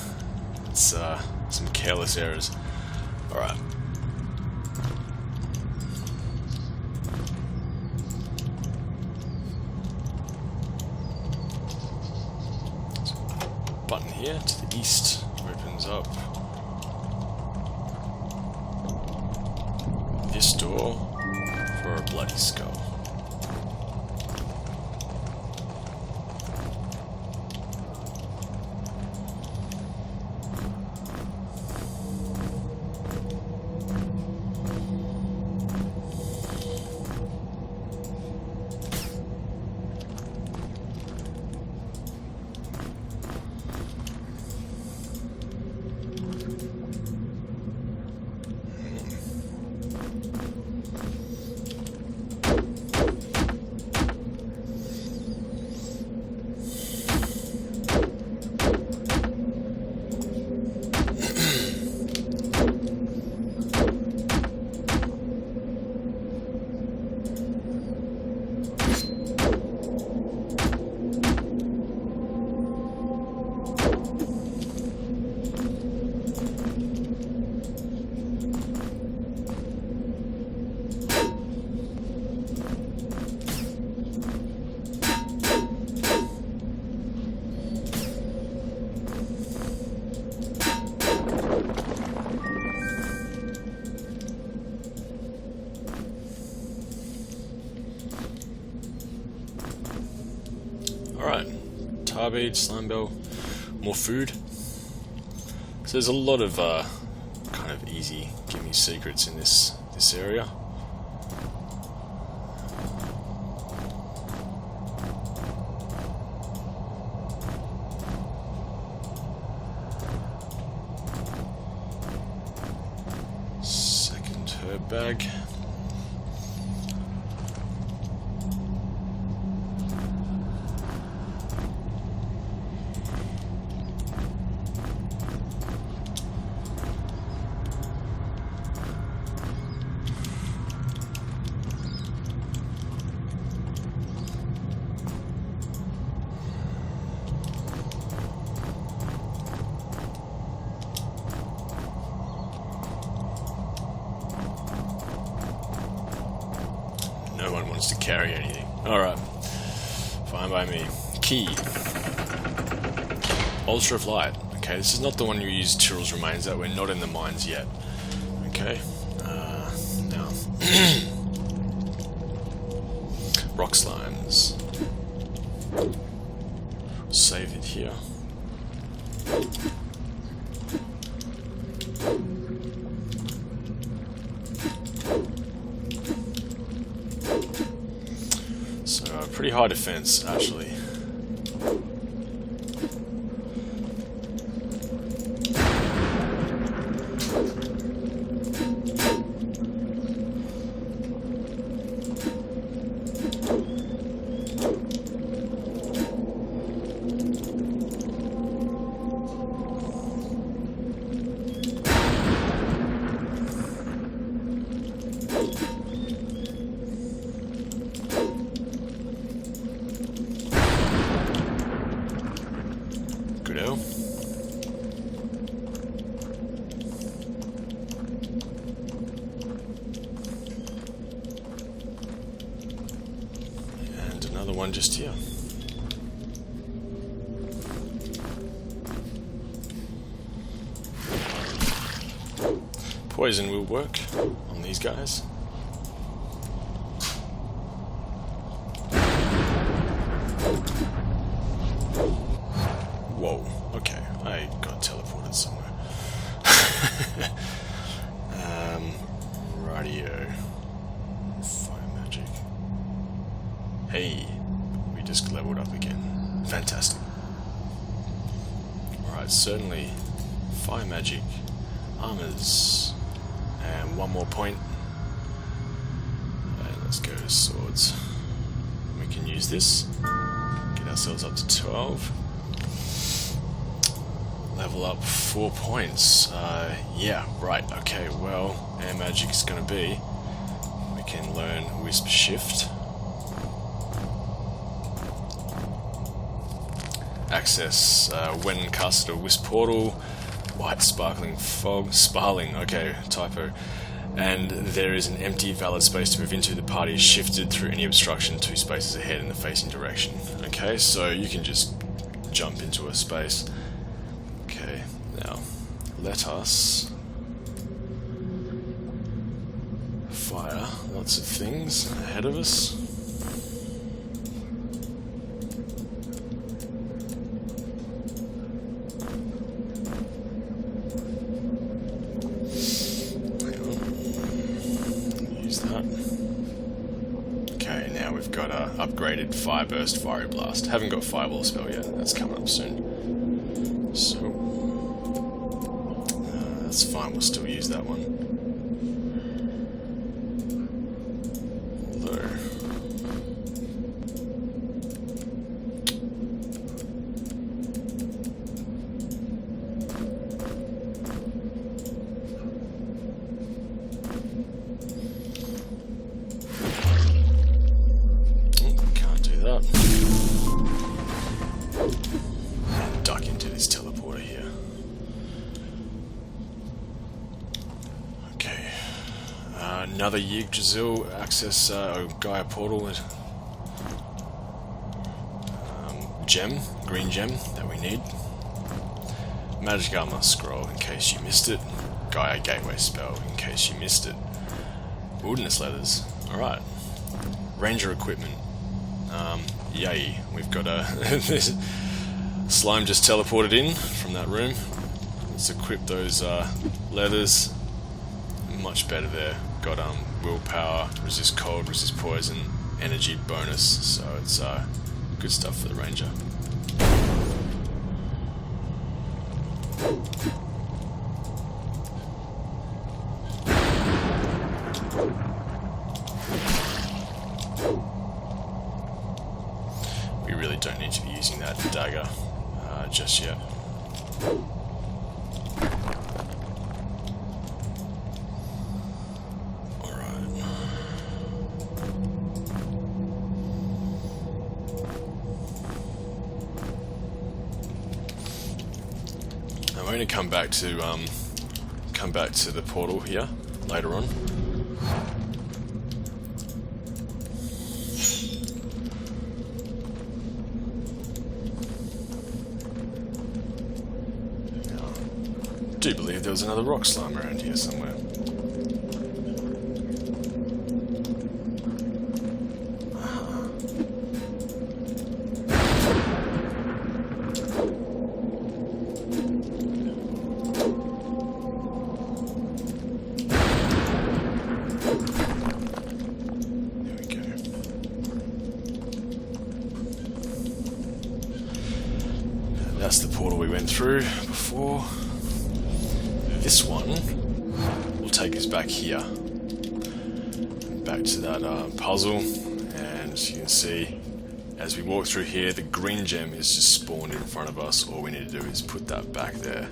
It's some careless errors. Alright. Button here to the east opens up this door for a bloody skull. Alright, tar bead, slime bell, more food. So there's a lot of kind of easy gimme secrets in this area. Second herb bag. No one wants to carry anything. Alright. Fine by me. Key. Ultra of Light. Okay, this is not the one you use Tyril's remains at. We're not in the mines yet. Okay. Now. Rock slimes. Save it here. Pretty high defense, actually. Goodo. And another one just here. Poison will work on these guys. Whoa, okay, I got teleported somewhere. Radio. Fire magic. Hey, we just leveled up again. Fantastic. Alright, certainly fire magic, armors, and one more point. And let's go to swords. We can use this, get ourselves up to 12. Level up 4 points. Yeah, right, okay, well, air magic is going to be, we can learn Wisp Shift. Access when casted a Wisp Portal, white sparkling fog, sparkling, okay, typo. And there is an empty valid space to move into. The party is shifted through any obstruction 2 spaces ahead in the facing direction. Okay, so you can just jump into a space. Okay, now let us fire lots of things ahead of us. Okay, now we've got a upgraded Fire Burst, Fiery Blast. Haven't got Fireball spell yet, that's coming up soon. So, that's fine, we'll still use that one. Although, duck into this teleporter here. Okay. Another Yggdrasil access Gaia portal. Gem, green gem that we need. Magic Armor Scroll in case you missed it. Gaia Gateway spell in case you missed it. Wilderness Letters. Alright. Ranger equipment. Yay, we've got a slime just teleported in from that room. Let's equip those leathers. Much better there. Got willpower, resist cold, resist poison, energy bonus, so it's good stuff for the ranger. We really don't need to be using that dagger just yet. Alright. I'm going to come back to the portal here later on. I do believe there was another rock slime around here somewhere. There we go. That's the portal we went through before. This one will take us back here, back to that puzzle, and as you can see, as we walk through here, the green gem is just spawned in front of us. All we need to do is put that back there,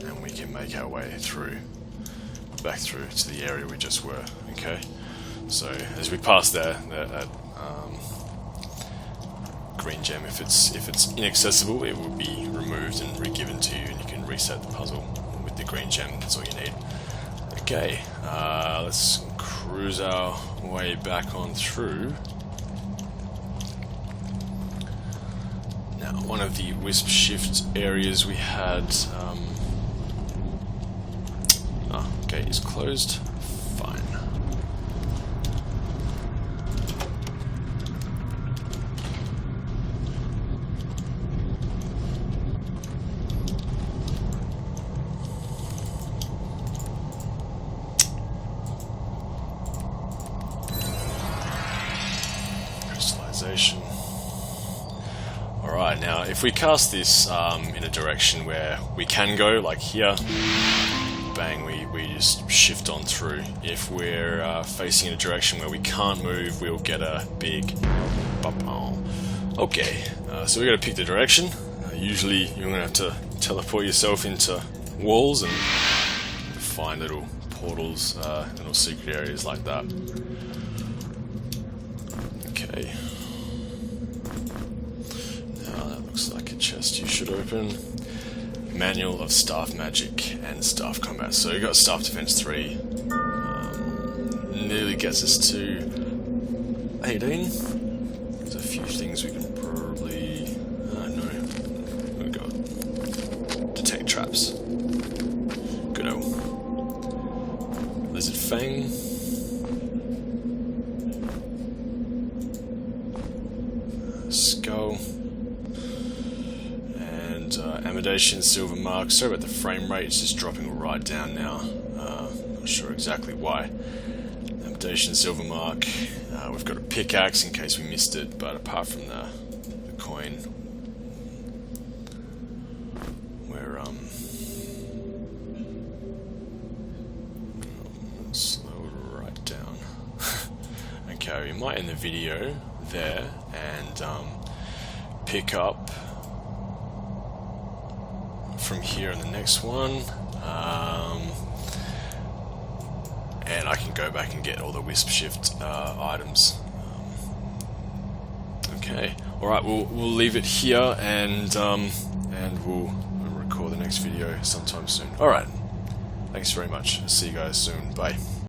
and we can make our way back through to the area we just were. Okay, so as we pass that green gem, if it's inaccessible, it will be removed and re-given to you, and you can reset the puzzle. The green gem, that's all you need. Okay, let's cruise our way back on through. Now, one of the wisp shift areas we had. Gate is closed. Fine. Alright, now if we cast this in a direction where we can go, like here, bang, we just shift on through. If we're facing in a direction where we can't move, we'll get a big ba-boom. Okay, so we gotta pick the direction. Usually you're gonna have to teleport yourself into walls and find little portals, little secret areas like that. Okay. Now that looks like a chest you should open. Manual of Staff Magic and Staff Combat. So we got Staff Defense 3. Nearly gets us to 18. There's a few things we can probably... no. We've got Detect Traps. Good-o. Lizard Fang. Skull. And Amidation, Silver Mark. Sorry about the frame rate, it's just dropping right down now. Not sure exactly why. Amidation, Silver Mark. We've got a pickaxe in case we missed it, but apart from the coin, we're slow right down. Okay, we might end the video there and pick up from here in the next one. And I can go back and get all the Wisp Shift items. Okay, all right. We'll leave it here, and we'll record the next video sometime soon. All right. Thanks very much. See you guys soon. Bye.